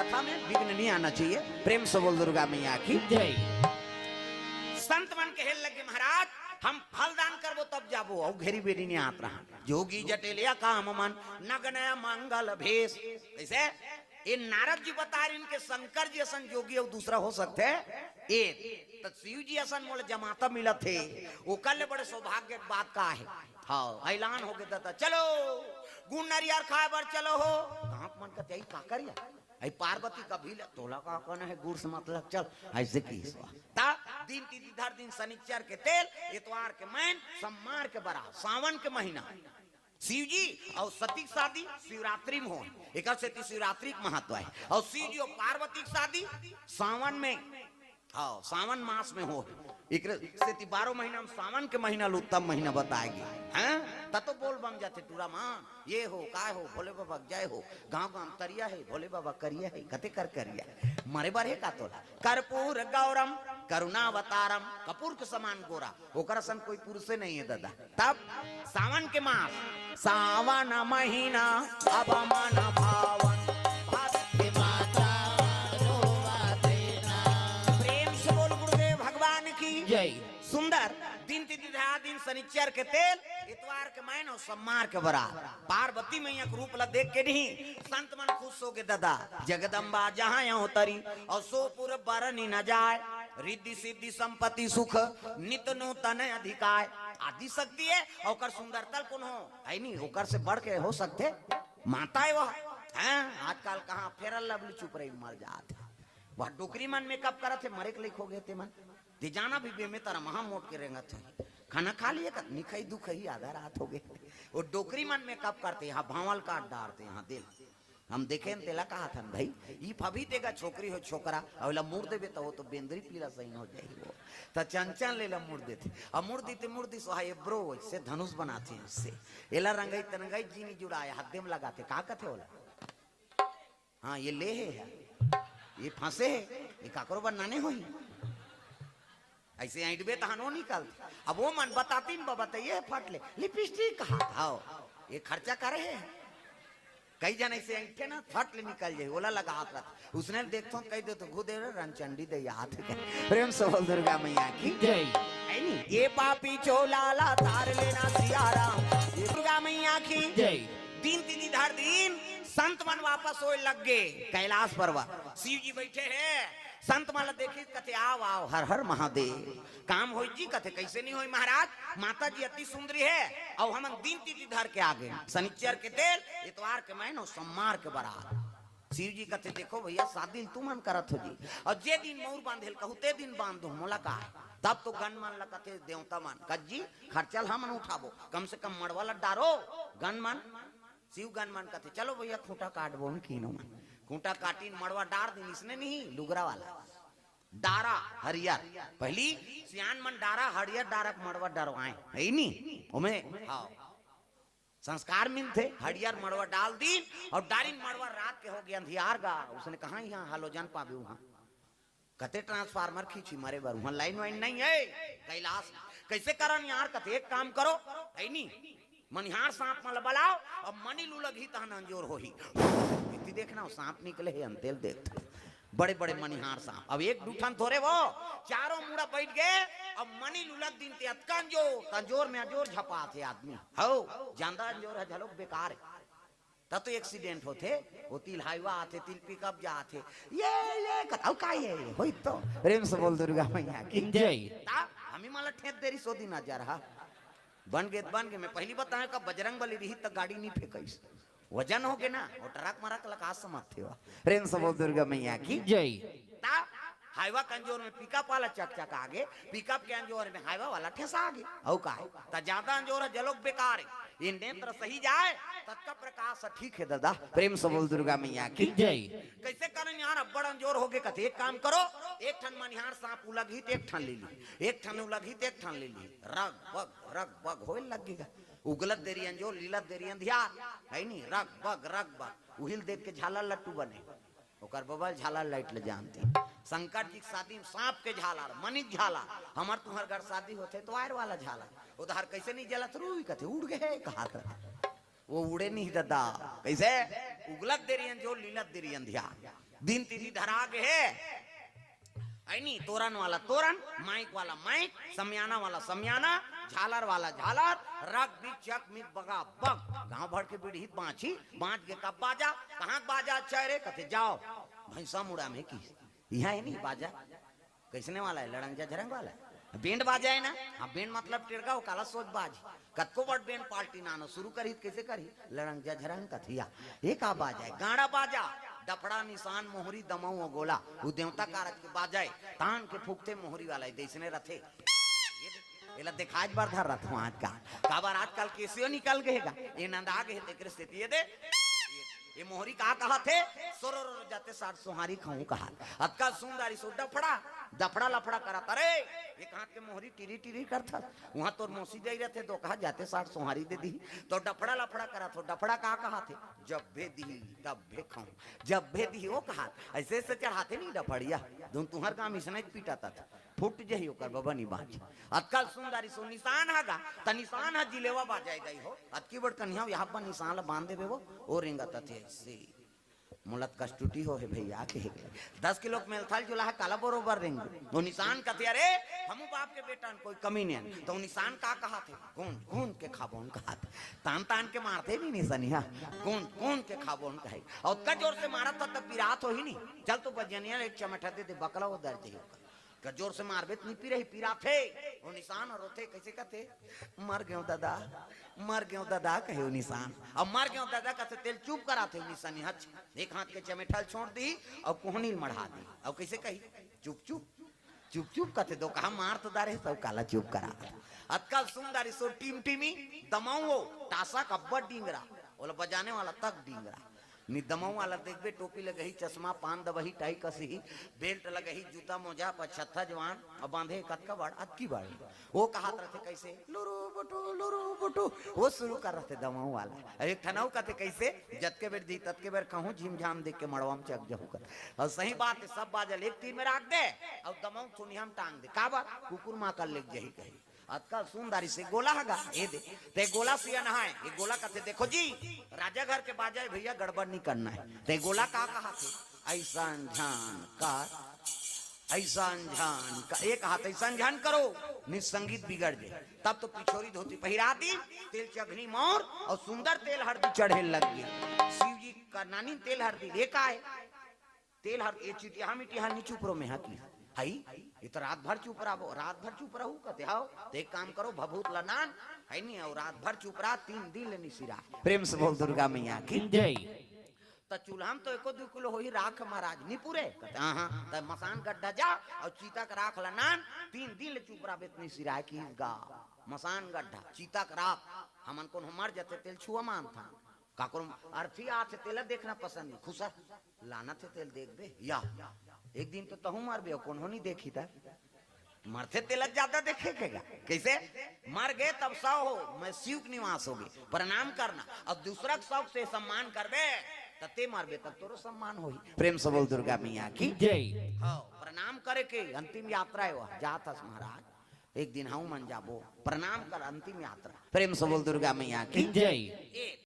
कथा में विघ्न नहीं आना चाहिए। प्रेम से बोल दुर्गा मैया की जय। संत मन के हेल लगे महाराज हम फल दान करबो तब जाबो और घेरी बेरी नहीं आत रहा। जोगी जटेलिया काम मन नगनया मंगल भेष। कैसे ये नारद जी बता रहे इनके शंकर जी असन जोगी और दूसरा हो सकते एक तो शिव जी असन मोल जमाता मिला थे वो कल बड़े सौभाग्य की बात का है। हाँ ऐलान हो गया था चलो गुण नरियर खाए बर चलो हो कहाँ मन का यही का करिया आई पार्वती का भी तोला का कौन है गुड़ से मतलब चल ऐसे की ता दिन तीधर दिन शनिचर के तेल इतवार के मैन सम्मार के बरा सावन के महीना शिव जी और सती की शादी शिवरात्रि में हो एक शिवरात्रि का महत्व है और शिव जी और पार्वती की शादी सावन में हाँ सावन मास में हो एक से 12 महीना में सावन के महीना उत्तम महीना बताएगी हैं तो बोल बम जाते टूरा माँ ये हो काय हो भोले बाबा जय हो गांव गांव तरिया है भोले बाबा करिया है कते कर करिया मरे बार है का तोला कर्पूर गौरम करुणावतारम कपूर के समान गोरा ओकर सन कोई पुरुष नहीं है दादा। तब सावन के मास सावन महीना अब मन भावन जय। सुंदर दिन दिन शनिचर के तेल इतवार के महीना और सम्मार के बरा पार्वती मैया के रूप ला देख के नहीं संत मन खुश हो के दादा जगदम्बा जहाँ यहाँ तरी और सोपुर बरनी न जाए रिद्धि सिद्धि संपत्ति सुख नित नूतन अधिकार आदि शक्ति है और सुंदरता कौन हो है नहीं होकर से बढ़ के हो सकते माता है वह है आजकल कहाँ फेरल लवली चुप रही मर जाते वह डोकरी मन मेकअप करा थे मरे के लिख हो गए थे मन दे जाना भी में तारा महा मोट के रेंगा थे खाना खा लिए का निखाई दुखई आधा रात हो गए वो डोकरी मन में कब करते यहाँ भावल काट डालते यहाँ दिल हम देखे तेला कहा था भाई ये फभी देगा छोकरी हो छोकरा अवला मुड़ देवे तो वो तो बेंदरी पीला सही हो जाए वो तो चंचन ले ला मुड़ देते अब मुड़ देते मुर्दी सोहाय ब्रो से धनुष बनाते हैं इससे एला रंगाई तनगाई जीनी जुड़ाया हद्दे में लगाते कहा कथे बोला हाँ ये ले है ये फंसे है ये काकरो बनाने हो ऐसे ऐडबे तहानो निकलते अब वो मन बताती बताइए फट ले लिपस्टिक कहा था ये खर्चा करे है कई जन ऐसे ऐठे ना फट ले निकल जाए ओला लगा हाथ रहा उसने देखता कह दे तो खुद रणचंडी दे हाथ के प्रेम से बोल दुर्गा मैया की जय। ये पापी चोलाला तार लेना सियाराम दुर्गा मैया की जय। दिन तीधर दिन संत मन वापस हो लग गए कैलाश पर्वत शिव जी बैठे हैं संत माला देखी कथे आओ आओ हर हर महादेव काम हो जी कथे कैसे नहीं हो महाराज माता जी अति सुंदरी है और हम दिन तीधर के आगे शनिचर के तेल इतवार के महीना सम्मार के बरात शिव जी कथे देखो भैया शादी तू मन करत हो जी और जे दिन मोर बांधेल कहू ते दिन बांध दो मोला का तब तो गन मन ला कथे देवता मन कज्जी खर्चल हम उठाबो कम से कम मड़वाला डारो गन मन शिव गन मन कथे चलो भैया खूंटा काटबो कीनो मन खूंटा काटी मड़वा डार दिन इसने नहीं लुगरा वाला डारा हरियर पहली सियान मन डारा हरियर डारा मड़वा डरवाए है नहीं उमें हाँ संस्कार मिल थे हरियर मड़वा डाल दी और डारिन मड़वा रात के हो गया अंधियार गा उसने कहा यहाँ हालोजन पाबे वहां कते ट्रांसफार्मर खींची मारे बार वहां लाइन वाइन नहीं है कैलाश कैसे करन यार कते एक काम करो है नहीं मनिहार सांप मल बलाओ और मनी लुलग ही तहन अंजोर हो ही इतनी देखना सांप निकले है अंतेल देखते बड़े बड़े मनिहार सांप अब एक दूठन थोड़े वो चारों मुड़ा बैठ गए अब मनी लुलग दिन ते तंजोर में अंजोर झपा थे आदमी हो ज्यादा अंजोर है झलोक बेकार है तब तो एक्सीडेंट होते वो तिल हाईवा आते तिल पिकअप जाते ये कथाओ का ये होई तो प्रेम से बोल दुर्गा मैया की जय। हमें माला ठेत देरी सो दिन जा रहा बन गए मैं पहली बताया कब बजरंग बली रही तक गाड़ी नहीं फेंकई वजन हो गए ना और ट्रक मरक लगा समझ थे प्रेम से बोल दुर्गा मैया की जय। हाईवा के अंजोर में पिकअप वाला चक आगे पिकअप के अंजोर में हाईवा वाला ठेसा आगे औ का है ज्यादा अंजोर है जलोक बेकार है ये नेत्र सही जाए तत्का प्रकाश ठीक है दादा प्रेम से बोल दुर्गा मैया की जय। कैसे करें यार अब बड़ा अंजोर हो गए कथे एक काम करो एक ठन मनिहार सांप उलग ही एक ठन ले ली एक ठन उलग ही एक ठन ले ली रग बग हो लगेगा उगलत देरी अंजोर लीलत देरी अंधियार है नहीं रग बग उहिल देख के झाला लट्टू बने ओकर बबल झाला लाइट ले जानते शंकर जी की शादी में सांप के झाला मनिक झाला हमार तुम्हार घर शादी होते तो वायर वाला झाला उधर कैसे नहीं जलत रूही कथे उड़ गए कहा वो उड़े नहीं दादा कैसे उगलत देरी अंजोर लीलत देरी अंधियार दिन तिथि धरा गए ऐनी तोरण वाला तोरण, माइक वाला माइक, समियाना वाला समियाना, झालर वाला झालर, रग भी चक मिक बगा बग, गांव भर के बीड़ी बांची बांच के कब बाजा, कहाँ बाजा चेहरे कथे जाओ भैंसा मुड़ा में की यहाँ है नहीं बाजा कैसने वाला है, लड़ंग झरंग वाला है, बैंड बाजा है ना। हाँ बैंड मतलब टिरगा हो काला सोच बाज कतको बड़ बैंड पार्टी नानो शुरू करी कैसे करी लड़ंग झरंग कथिया एक आ बाजा है, गाड़ा बाजा, डफड़ा निशान मोहरी दमऊ गोला वो देवता कारक के बाजाए तान के फूकते मोहरी वाला है देसने रथे ये दिखाज बार धर रथ आज का बार आजकल कैसे निकल गएगा ये नंदा गए तेरे स्थिति दे ये मोहरी कहा थे सोरो जाते साठ सोहारी खाऊं कहा अतका सुंदरी सो डफड़ा दफड़ा लफड़ा करा तरे एक हाथ के मोहरी टिरी टिरी करता वहां तो मौसी जाई रहते तो कहा जाते साठ सोहारी दे दी तो डफड़ा लफड़ा करा तो डफड़ा कहा थे जब भे दी तब भे खाऊं जब भे दी वो कहा ऐसे से चढ़ाते नहीं डफड़िया तुम तुम्हार काम इसने पीटाता था फुट जही होकर बाबा नहीं बाज अतकल सुंदरी सो निशान हगा त निशान ह जिलेवा बाजाई गई हो अतकी बड़ कन्या यहाँ पर निशान बांध देवे वो और रिंगता थे ऐसे मुलत कष्टुटी हो है भैया के 10 किलो मेल थाल जो लाहा काला बरोबर रिंग वो निशान कहते अरे हम बाप के बेटा कोई कमी नहीं तो निशान का कहा थे कौन कौन के खाबोन कहा थे तान तान के मारते भी निशानिया कौन कौन के खाबोन कहे और उतना जोर से मारा था तब पिरात हो ही नहीं चल तो बजनिया एक चमटा दे बकला वो दर्द चाहिए जोर से मारबे नहीं पी रही पीरा थे वो निशान और रोते कैसे कहते मर गयो दादा कहे वो निशान अब मर गयो दादा कहते तेल चुप कराते निशानी हच एक हाथ के चमेठल छोड़ दी और कोहनी मढ़ा दी अब कैसे कही चुप चुप चुप चुप कहते दो कहा मार तो दारे सब काला चुप करा अतकल सुंदरी सो टीम टीमी दमाओ टासा कब्बड़ डींगरा बोला बजाने वाला तक डींगरा नी दमाऊ वाला देखबे टोपी लगही चश्मा पान दबही टाई कसही बेल्ट लगही जूता मोजा पछत्ता जवान और बांधे कतका बाड़ अतकी बाड़ वो कहा रहते कैसे लोरो बटो वो शुरू कर रहते दमाऊ वाला एक ठनाऊ कहते कैसे जत के बेर दी तत के बेर कहूं झिमझाम देख के मड़वाम चक जहू कर और सही बात है सब बाजल एक तीर में रख दे और दमाऊ थुनियाम टांग दे का बात कुकुर मां कर ले जही कही अतका सुंदरी से गोला हगा ए दे ते गोला सिया नहाए ये गोला कहते देखो जी राजा घर के बाजाए भैया गड़बड़ नहीं करना है ते गोला का कहा थे ऐसा झान का एक हाथ ऐसा झान करो निसंगीत बिगड़ जाए तब तो पिछोरी धोती पहिरा दी तेल चघनी मोर और सुंदर तेल हरदी चढ़े लग गई शिव जी का नानी तेल हरदी देखा है तेल हर ये चिटिया मिटिया नी चुप रो में हाकी हाई ये तो रात भर चुप रहू कहते आओ तो एक काम करो भभूत लनान है नहीं और रात भर चुप रहा 3 दिन लेनी सिरा प्रेम से बोल दुर्गा मैया की जय तो चूल्हा तो 1-2 किलो हो ही राख महाराज नहीं पूरे कहते हाँ तो मसान गड्ढा जा और चीता का राख लनान 3 दिन ले चुप रहा बेतनी सिरा की गा मसान गड्ढा चीता का राख हमन को मर जाते तेल छुआ मान था काकुर अर्थी आते तेल देखना पसंद नहीं खुशा लाना थे तेल देख बे या एक दिन तो तहु मार बे कौन नहीं देखी था मरते तिलक ज्यादा देखेगा कैसे मर गए तब सौ हो मैं शिव निवास होगी प्रणाम करना और दूसरा शौक से सम्मान करबे तते मारबे तब तोरो सम्मान होई प्रेम से बोल दुर्गा मैया की जय हाँ प्रणाम करे के अंतिम यात्रा है जात महाराज एक दिन हम मन जाबो प्रणाम कर अंतिम यात्रा प्रेम से बोल दुर्गा मैया की जय।